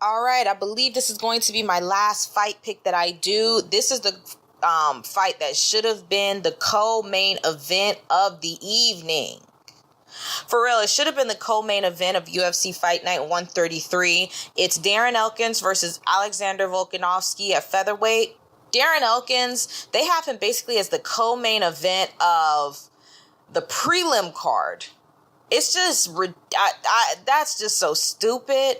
All right, I believe this is going to be my last fight pick that I do. This is the fight that should have been the co-main event of the evening. For real, it should have been the co-main event of UFC Fight Night 133. It's Darren Elkins versus Alexander Volkanovski at featherweight. Darren Elkins, they have him basically as the co-main event of the prelim card. It's just, that's just so stupid.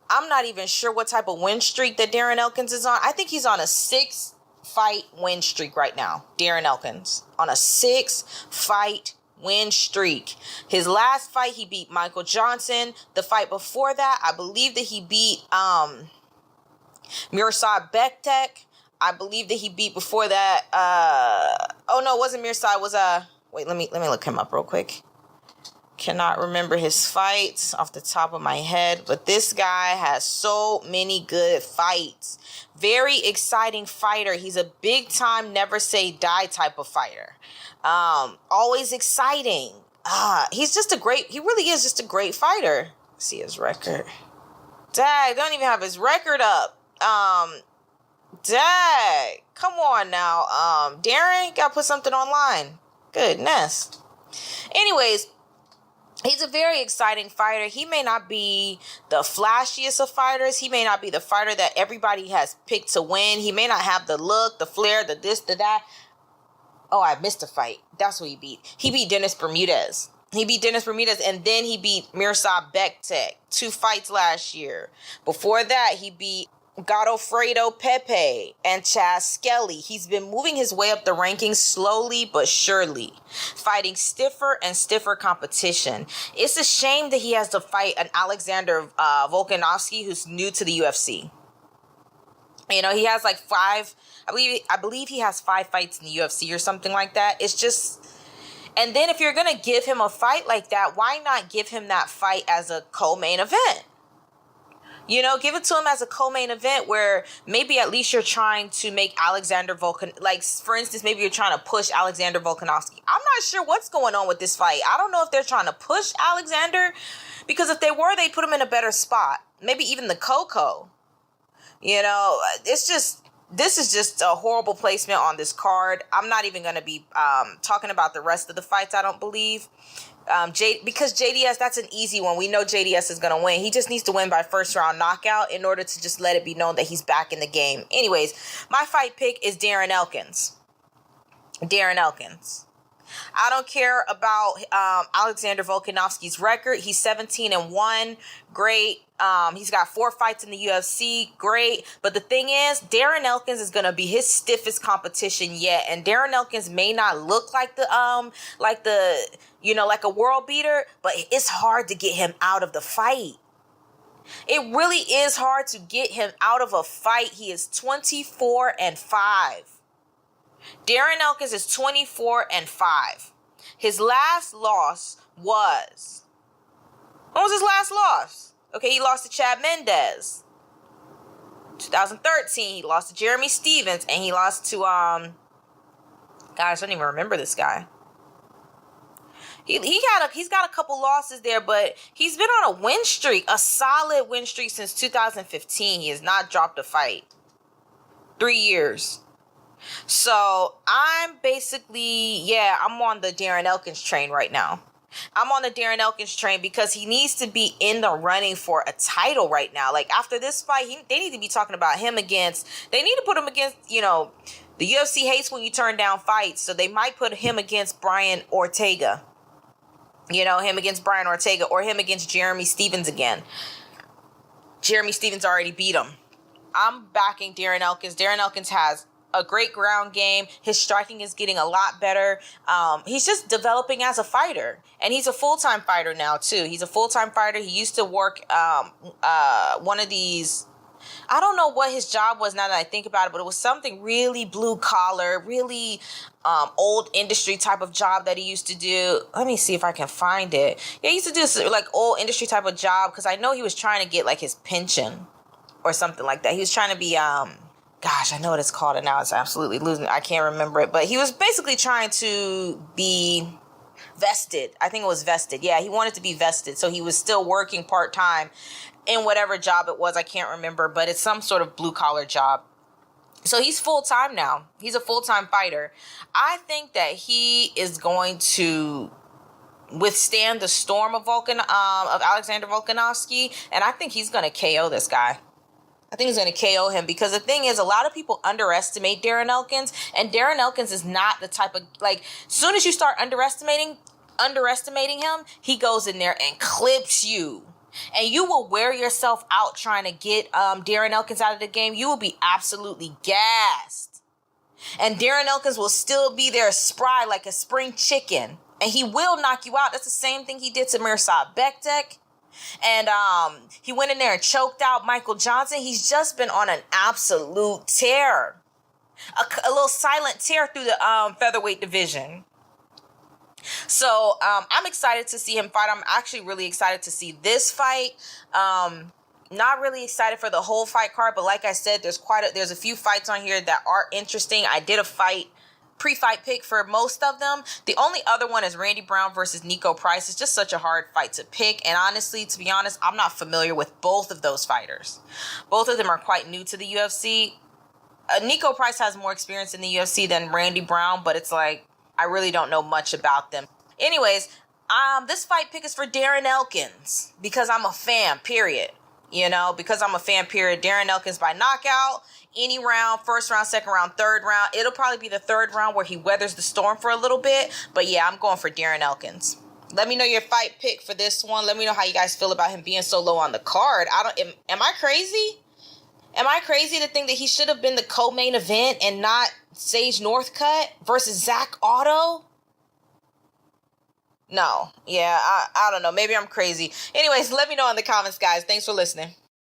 I'm not even sure what type of win streak that Darren Elkins is on. I think he's on a 6-fight win streak right now. Darren Elkins on a 6-fight win streak. His last fight, he beat Michael Johnson. The fight before that, I believe that he beat Mirsad Bektek. I believe that he beat before that. Oh no, it wasn't Mirsad. It was wait, let me look him up real quick. Cannot remember his fights off the top of my head, but this guy has so many good fights. Very exciting fighter. He's a big time, never say die type of fighter. Always exciting. He really is just a great fighter. Let's see his record. Dang, don't even have his record up. Dang, come on now. Darren, gotta put something online. Goodness. Anyways, he's a very exciting fighter. He may not be the flashiest of fighters. He may not be the fighter that everybody has picked to win. He may not have the look, the flair, the this, the that. Oh, I missed a fight. That's who he beat. He beat Dennis Bermudez. And then he beat Mirsad Bektek. 2 fights last year. Before that, he beat Godofredo Pepe and Chaz Skelly. He's been moving his way up the rankings slowly but surely, fighting stiffer and stiffer competition. It's a shame that he has to fight an Alexander Volkanovski who's new to the UFC. You know, he has like 5, I believe he has 5 fights in the UFC or something like that. It's just, and then if you're going to give him a fight like that, why not give him that fight as a co-main event? You know, give it to him as a co-main event where maybe at least you're trying to make Alexander like, for instance, maybe you're trying to push Alexander Volkanovski. I'm not sure what's going on with this fight. I don't know if they're trying to push Alexander, because if they were, they'd put him in a better spot. Maybe even the Coco. You know, this is just a horrible placement on this card. I'm not even going to be talking about the rest of the fights, I don't believe. Because JDS, that's an easy one. We know JDS is going to win. He just needs to win by first round knockout in order to just let it be known that he's back in the game. Anyways, my fight pick is Darren Elkins. Darren Elkins. I don't care about Alexander Volkanovski's record. He's 17-1. Great. He's got 4 fights in the UFC. Great. But the thing is, Darren Elkins is going to be his stiffest competition yet. And Darren Elkins may not look like like a world beater, but it's hard to get him out of the fight. It really is hard to get him out of a fight. He is 24-5. Darren Elkins is 24-5. His last loss was... When was his last loss? Okay, he lost to Chad Mendez. 2013, he lost to Jeremy Stevens, and he lost to gosh, I don't even remember this guy. He's got a couple losses there, but he's been on a win streak, a solid win streak since 2015. He has not dropped a fight. 3 years. So I'm basically, I'm on the Darren Elkins train right now. I'm on the Darren Elkins train because he needs to be in the running for a title right now. Like, after this fight, they need to be talking about him against, they need to put him against, the UFC hates when you turn down fights. So they might put him against Brian Ortega. Him against Brian Ortega, or him against Jeremy Stevens again. Jeremy Stevens already beat him. I'm backing Darren Elkins. Darren Elkins has a great ground game. His striking is getting a lot better. He's just developing as a fighter. And he's a full-time fighter now, too. He's a full-time fighter. He used to work one of these... I don't know what his job was now that I think about it, but it was something really blue-collar, really old industry type of job that he used to do. Let me see if I can find it. Yeah, he used to do like old industry type of job, because I know he was trying to get like his pension or something like that. He was trying to be... gosh, I know what it's called, and now it's absolutely losing. I can't remember it, but he was basically trying to be vested. I think it was vested. Yeah, he wanted to be vested, so he was still working part-time in whatever job it was. I can't remember, but it's some sort of blue collar job. So he's full-time now. He's a full-time fighter. I think that he is going to withstand the storm of Alexander Volkanovski, and I think he's going to KO this guy. I think he's going to KO him, because the thing is, a lot of people underestimate Darren Elkins, and Darren Elkins is not the type of, like, as soon as you start underestimating him, he goes in there and clips you. And you will wear yourself out trying to get Darren Elkins out of the game. You will be absolutely gassed. And Darren Elkins will still be there spry like a spring chicken. And he will knock you out. That's the same thing he did to Mirsad Bektic. And he went in there and choked out Michael Johnson. He's just been on an absolute tear. A little silent tear through the featherweight division. So I'm excited to see him fight. I'm actually really excited to see this fight. Not really excited for the whole fight card, but like I said, there's a few fights on here that are interesting. I did a pre-fight pick for most of them. The only other one is Randy Brown versus Nico Price. It's just such a hard fight to pick. And honestly, to be honest, I'm not familiar with both of those fighters. Both of them are quite new to the UFC. Nico Price has more experience in the UFC than Randy Brown, but it's like, I really don't know much about them. Anyways, this fight pick is for Darren Elkins because I'm a fan, period. Because I'm a fan, period. Darren Elkins by knockout. Any round, first round, second round, third round. It'll probably be the third round where he weathers the storm for a little bit. But yeah, I'm going for Darren Elkins. Let me know your fight pick for this one. Let me know how you guys feel about him being so low on the card. Am I crazy? Am I crazy to think that he should have been the co-main event and not Sage Northcutt versus Zach Otto? No. Yeah, I don't know. Maybe I'm crazy. Anyways, let me know in the comments, guys. Thanks for listening.